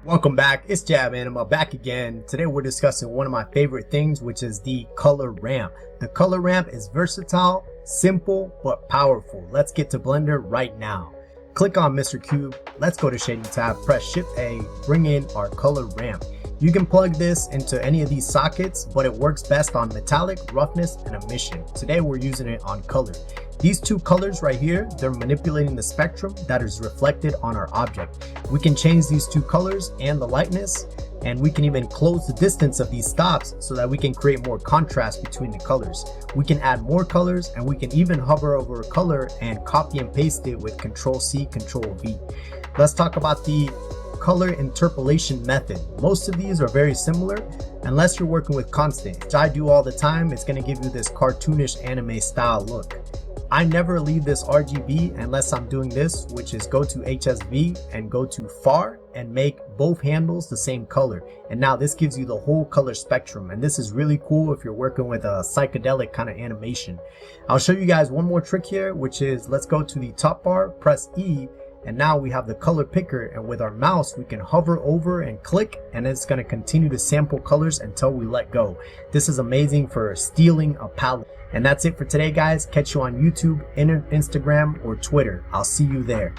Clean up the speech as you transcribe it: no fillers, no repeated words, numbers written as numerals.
Welcome back, it's Jab Anima back again. Today we're discussing one of my favorite things, which is the color ramp. The color ramp is versatile, simple, but powerful. Let's get to Blender right now. Click on Mr. Cube, let's go to Shading tab, press Shift A, bring in our color ramp. You can plug this into any of these sockets, but it works best on metallic, roughness, and emission. Today we're using it on color. These two colors right here, they're manipulating the spectrum that is reflected on our object. We can change these two colors and the lightness, and we can even close the distance of these stops so that we can create more contrast between the colors. We can add more colors, and we can even hover over a color and copy and paste it with Ctrl+C, Ctrl+V. Let's talk about the color interpolation method. Most of these are very similar unless you're working with constant, which I do all the time. It's going to give you this cartoonish anime style look. I never leave this RGB unless I'm doing this, which is go to HSV and go to far and make both handles the same color. And now this gives you the whole color spectrum, and this is really cool if you're working with a psychedelic kind of animation. I'll show you guys one more trick here, which is let's go to the top bar, press E, and now we have the color picker, and with our mouse we can hover over and click, and it's going to continue to sample colors until we let go. This is amazing for stealing a palette. And that's it for today, guys. Catch you on YouTube, Instagram, or Twitter. I'll see you there.